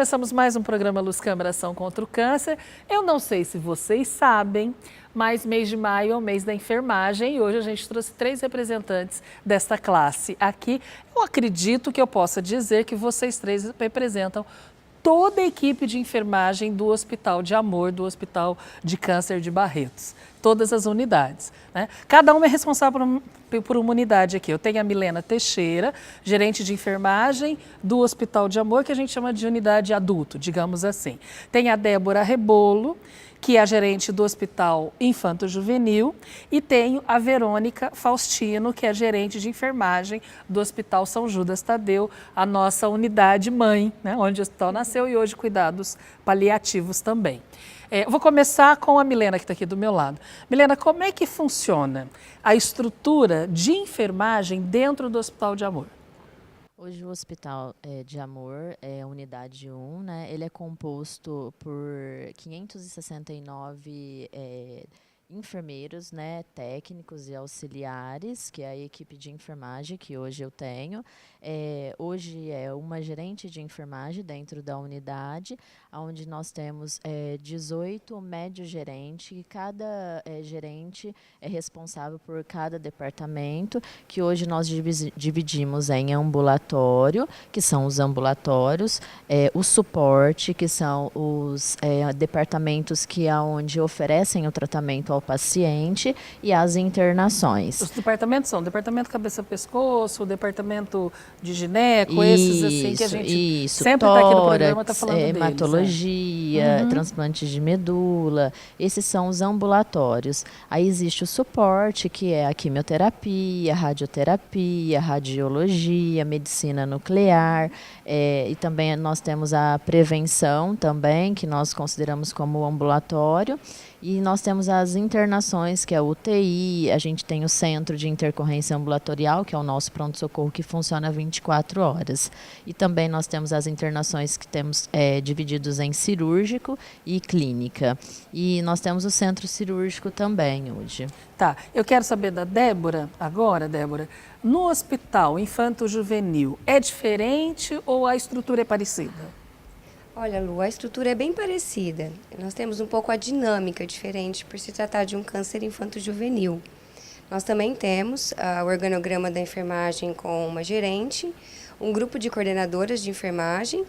começamos mais um programa Luz Câmara Ação contra o Câncer. Eu não sei se vocês sabem, mas mês de maio é o mês da enfermagem e hoje a gente trouxe 3 representantes desta classe aqui. Eu acredito que eu possa dizer que vocês 3 representam toda a equipe de enfermagem do Hospital de Amor, do Hospital de Câncer de Barretos. Todas as unidades, né? Cada uma é responsável por uma unidade aqui. Eu tenho a Milena Teixeira, gerente de enfermagem do Hospital de Amor, que a gente chama de unidade adulto, digamos assim. Tem a Débora Rebolo, que é a gerente do Hospital Infanto Juvenil, e tenho a Verônica Faustino, que é a gerente de enfermagem do Hospital São Judas Tadeu, a nossa unidade mãe, né, onde o hospital nasceu e hoje cuidados paliativos também. Vou começar com a Milena, que está aqui do meu lado. Milena, como é que funciona a estrutura de enfermagem dentro do Hospital de Amor? Hoje o Hospital de Amor é a unidade 1, né? Ele é composto por 569 enfermeiros, né, técnicos e auxiliares, que é a equipe de enfermagem que hoje eu tenho. Hoje é uma gerente de enfermagem dentro da unidade, onde nós temos 18 médio-gerentes, e cada gerente é responsável por cada departamento, que hoje nós dividimos em ambulatório, que são os ambulatórios, o suporte, que são os departamentos que é onde oferecem o tratamento ao paciente, e as internações. Os departamentos são o departamento cabeça-pescoço, o departamento de gineco, esses assim que a gente sempre está aqui no programa, está falando deles. Hematologia, transplantes de medula, esses são os ambulatórios. Aí existe o suporte, que é a quimioterapia, radioterapia, radiologia, medicina nuclear, e também nós temos a prevenção também, que nós consideramos como ambulatório. E nós temos as internações, que é a UTI, a gente tem o Centro de Intercorrência Ambulatorial, que é o nosso pronto-socorro, que funciona 24 horas. E também nós temos as internações que temos divididos em cirúrgico e clínica. E nós temos o centro cirúrgico também hoje. Tá, eu quero saber da Débora, agora, Débora, no Hospital Infanto Juvenil, é diferente ou a estrutura é parecida? Olha, Lu, a estrutura é bem parecida. Nós temos um pouco a dinâmica diferente por se tratar de um câncer infanto-juvenil. Nós também temos o organograma da enfermagem com uma gerente, um grupo de coordenadoras de enfermagem,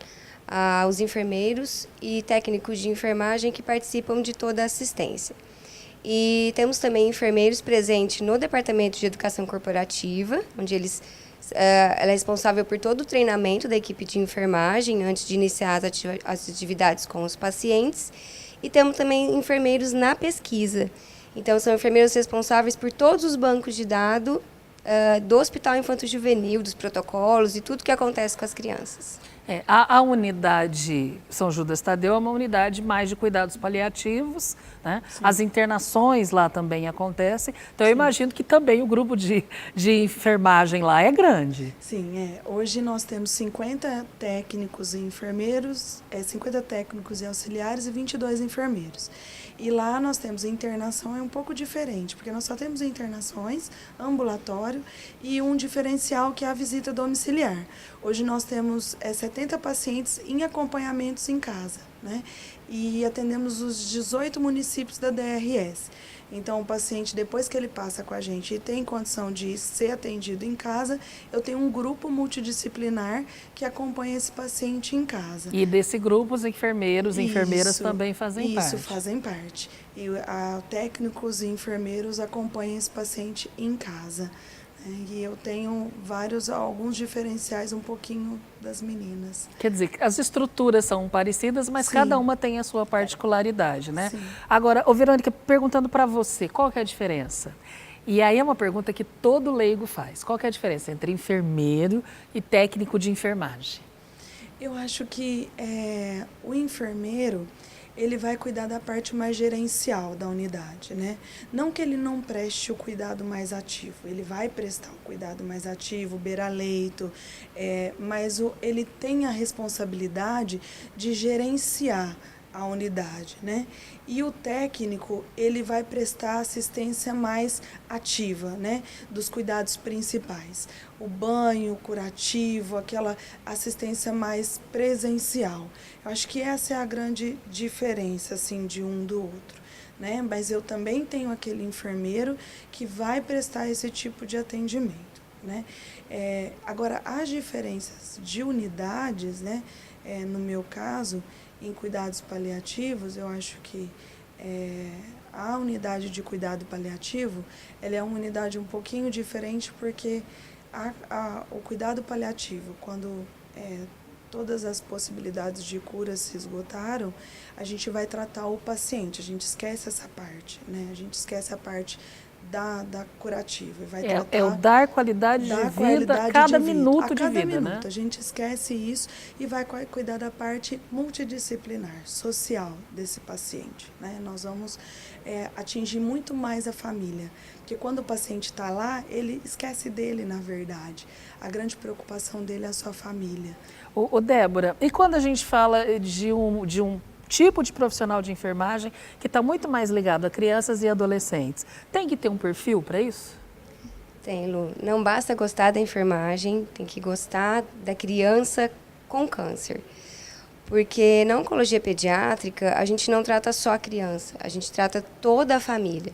os enfermeiros e técnicos de enfermagem que participam de toda a assistência. E temos também enfermeiros presentes no departamento de educação corporativa, onde ela é responsável por todo o treinamento da equipe de enfermagem antes de iniciar as atividades com os pacientes. E temos também enfermeiros na pesquisa. Então, são enfermeiros responsáveis por todos os bancos de dados do Hospital Infanto Juvenil, dos protocolos e tudo que acontece com as crianças. A unidade São Judas Tadeu é uma unidade mais de cuidados paliativos, né? As internações lá também acontecem, então eu imagino que também o grupo de enfermagem lá é grande. Sim, hoje nós temos 50 técnicos e enfermeiros, 50 técnicos e auxiliares e 22 enfermeiros. E lá nós temos internação, é um pouco diferente, porque nós só temos internações, ambulatório e um diferencial que é a visita domiciliar. Hoje nós temos 70 pacientes em acompanhamentos em casa, né? E atendemos os 18 municípios da DRS. Então, o paciente, depois que ele passa com a gente e tem condição de ser atendido em casa, eu tenho um grupo multidisciplinar que acompanha esse paciente em casa. E desse grupo, os enfermeiros e enfermeiras também fazem parte? Isso, fazem parte. E técnicos e enfermeiros acompanham esse paciente em casa. E eu tenho alguns diferenciais um pouquinho das meninas. Quer dizer, as estruturas são parecidas, mas sim, cada uma tem a sua particularidade, né? Sim. Agora, Verônica, perguntando para você, qual que é a diferença? E aí é uma pergunta que todo leigo faz. Qual que é a diferença entre enfermeiro e técnico de enfermagem? Eu acho que o enfermeiro, ele vai cuidar da parte mais gerencial da unidade, né? Não que ele não preste o cuidado mais ativo, ele vai prestar o cuidado mais ativo, beira-leito, mas ele tem a responsabilidade de gerenciar a unidade, né? E o técnico, ele vai prestar assistência mais ativa, né? Dos cuidados principais. O banho curativo, aquela assistência mais presencial. Eu acho que essa é a grande diferença, assim, de um do outro, né? Mas eu também tenho aquele enfermeiro que vai prestar esse tipo de atendimento, né? Agora, as diferenças de unidades, né? No meu caso, em cuidados paliativos, eu acho que a unidade de cuidado paliativo, ela é uma unidade um pouquinho diferente, porque o cuidado paliativo, quando todas as possibilidades de cura se esgotaram, a gente vai tratar o paciente, a gente esquece essa parte, né? A gente esquece a parte da curativa. Vai tratar o dar qualidade de vida a cada minuto de vida, né? A gente esquece isso e vai cuidar da parte multidisciplinar, social desse paciente, né? Nós vamos atingir muito mais a família, porque quando o paciente está lá, ele esquece dele, na verdade. A grande preocupação dele é a sua família. Ô Débora, e quando a gente fala de um tipo de profissional de enfermagem que está muito mais ligado a crianças e adolescentes, tem que ter um perfil para isso? Tem, Lu. Não basta gostar da enfermagem, tem que gostar da criança com câncer. Porque na oncologia pediátrica, a gente não trata só a criança, a gente trata toda a família.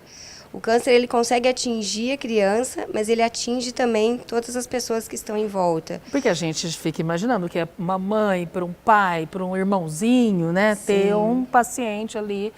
O câncer, ele consegue atingir a criança, mas ele atinge também todas as pessoas que estão em volta. Porque a gente fica imaginando que é uma mãe, para um pai, para um irmãozinho, né? Sim. Ter um paciente ali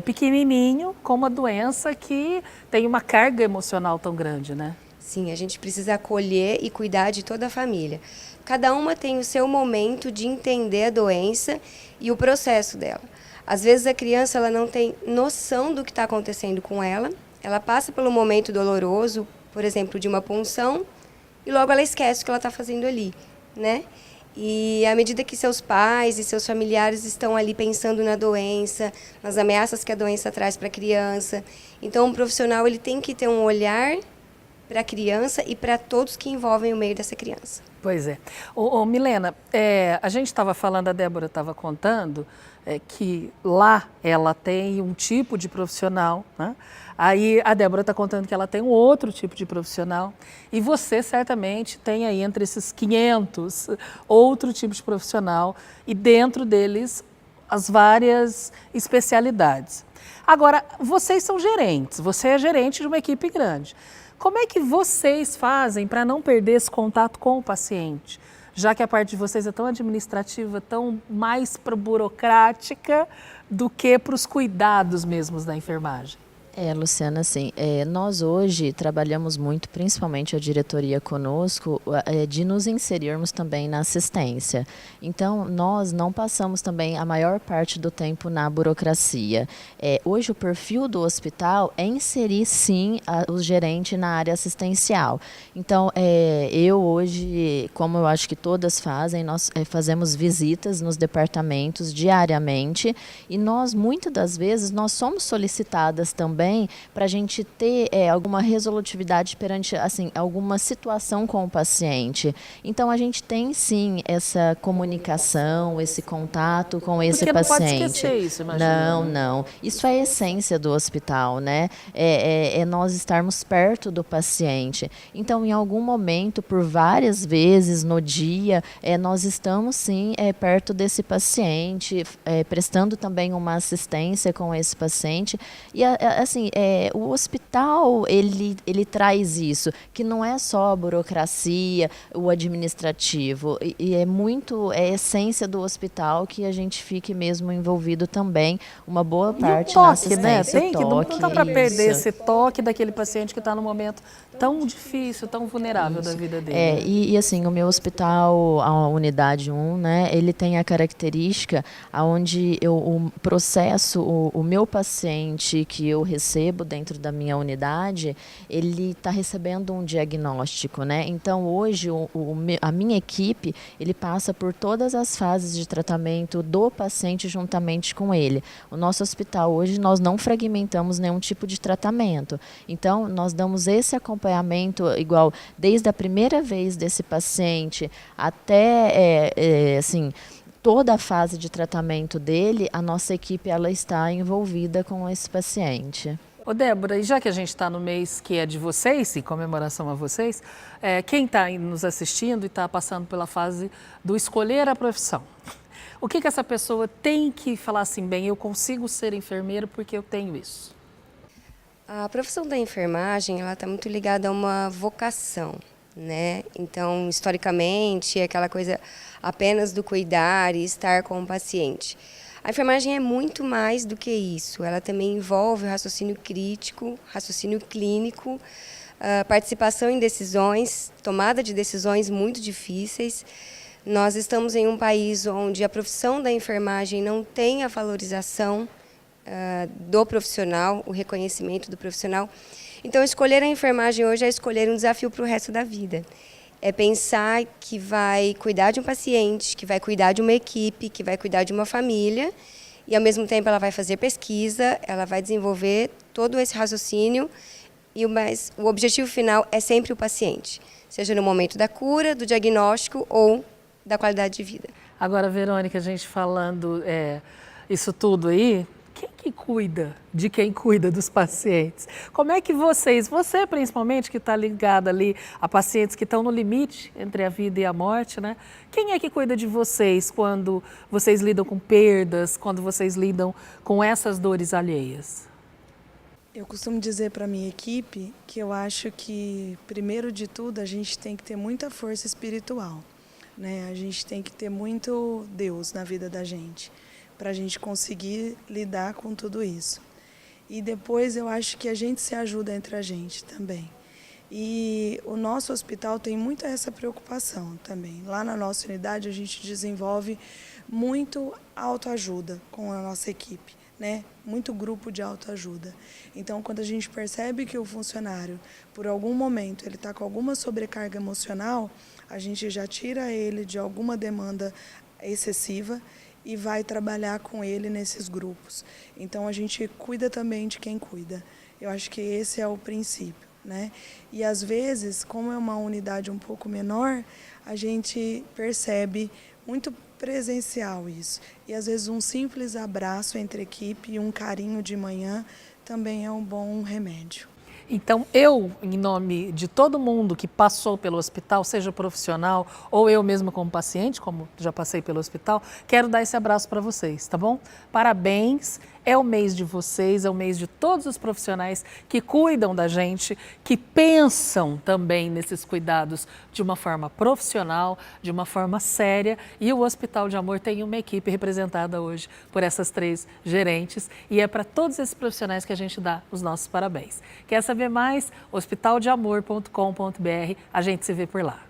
pequenininho com uma doença que tem uma carga emocional tão grande, né? Sim, a gente precisa acolher e cuidar de toda a família. Cada uma tem o seu momento de entender a doença e o processo dela. Às vezes a criança ela não tem noção do que está acontecendo com ela. Ela passa pelo momento doloroso, por exemplo, de uma punção, e logo ela esquece o que ela está fazendo ali, né? E à medida que seus pais e seus familiares estão ali pensando na doença, nas ameaças que a doença traz para a criança, então o profissional ele tem que ter um olhar para a criança e para todos que envolvem o meio dessa criança. Pois é. Milena, a gente estava falando, a Débora estava contando que lá ela tem um tipo de profissional, né? Aí a Débora está contando que ela tem um outro tipo de profissional e você certamente tem aí entre esses 500 outro tipo de profissional e dentro deles as várias especialidades. Agora, vocês são gerentes, você é gerente de uma equipe grande. Como é que vocês fazem para não perder esse contato com o paciente? Já que a parte de vocês é tão administrativa, tão mais burocrática do que para os cuidados mesmos da enfermagem. Luciana, assim, nós hoje trabalhamos muito, principalmente a diretoria conosco, de nos inserirmos também na assistência. Então, nós não passamos também a maior parte do tempo na burocracia. Hoje, o perfil do hospital é inserir, sim, o gerente na área assistencial. Então, eu hoje, como eu acho que todas fazem, nós fazemos visitas nos departamentos diariamente e nós, muitas das vezes, nós somos solicitadas também para a gente ter alguma resolutividade perante assim, alguma situação com o paciente. Então, a gente tem, sim, essa comunicação, esse contato com esse paciente. Porque não pode esquecer isso, imagina. Não. Isso é a essência do hospital, né? É nós estarmos perto do paciente. Então, em algum momento, por várias vezes no dia, nós estamos, sim, perto desse paciente, prestando também uma assistência com esse paciente. E, assim, o hospital, ele traz isso, que não é só a burocracia, o administrativo, e é muito a essência do hospital que a gente fique mesmo envolvido também, uma boa parte na assistência. Né? Não dá para perder esse toque daquele paciente que está num momento tão difícil, tão vulnerável da vida dele. E assim, o meu hospital, a unidade 1, né, ele tem a característica onde o processo, o meu paciente que eu recebo dentro da minha unidade, ele está recebendo um diagnóstico, né? Então, hoje, a minha equipe, ele passa por todas as fases de tratamento do paciente juntamente com ele. O nosso hospital, hoje, nós não fragmentamos nenhum tipo de tratamento. Então, nós damos esse acompanhamento igual, desde a primeira vez desse paciente até, assim, toda a fase de tratamento dele, a nossa equipe ela está envolvida com esse paciente. Ô Débora, e já que a gente está no mês que é de vocês, em comemoração a vocês, quem está nos assistindo e está passando pela fase do escolher a profissão, o que essa pessoa tem que falar assim, bem, eu consigo ser enfermeiro porque eu tenho isso? A profissão da enfermagem, ela está muito ligada a uma vocação, né? Então, historicamente, é aquela coisa apenas do cuidar e estar com o paciente. A enfermagem é muito mais do que isso. Ela também envolve o raciocínio crítico, raciocínio clínico, participação em decisões, tomada de decisões muito difíceis. Nós estamos em um país onde a profissão da enfermagem não tem a valorização do profissional, o reconhecimento do profissional. Então, escolher a enfermagem hoje é escolher um desafio para o resto da vida. É pensar que vai cuidar de um paciente, que vai cuidar de uma equipe, que vai cuidar de uma família, e ao mesmo tempo ela vai fazer pesquisa, ela vai desenvolver todo esse raciocínio, mas o objetivo final é sempre o paciente, seja no momento da cura, do diagnóstico ou da qualidade de vida. Agora, Verônica, a gente falando isso tudo aí, quem que cuida de quem cuida dos pacientes? Como é que você principalmente que está ligada ali a pacientes que estão no limite entre a vida e a morte, né? Quem é que cuida de vocês quando vocês lidam com perdas, quando vocês lidam com essas dores alheias? Eu costumo dizer para a minha equipe que eu acho que, primeiro de tudo, a gente tem que ter muita força espiritual, né? A gente tem que ter muito Deus na vida da gente, para a gente conseguir lidar com tudo isso. E depois eu acho que a gente se ajuda entre a gente também. E o nosso hospital tem muito essa preocupação também. Lá na nossa unidade a gente desenvolve muito autoajuda com a nossa equipe, né? Muito grupo de autoajuda. Então, quando a gente percebe que o funcionário, por algum momento, ele está com alguma sobrecarga emocional, a gente já tira ele de alguma demanda excessiva e vai trabalhar com ele nesses grupos. Então, a gente cuida também de quem cuida. Eu acho que esse é o princípio, né? E, às vezes, como é uma unidade um pouco menor, a gente percebe muito presencial isso. E, às vezes, um simples abraço entre equipe e um carinho de manhã também é um bom remédio. Então, eu, em nome de todo mundo que passou pelo hospital, seja profissional ou eu mesma como paciente, como já passei pelo hospital, quero dar esse abraço para vocês, tá bom? Parabéns, é o mês de vocês, é o mês de todos os profissionais que cuidam da gente, que pensam também nesses cuidados de uma forma profissional, de uma forma séria, e o Hospital de Amor tem uma equipe representada hoje por essas 3 gerentes, e é para todos esses profissionais que a gente dá os nossos parabéns. Quer saber mais? hospitaldeamor.com.br, a gente se vê por lá.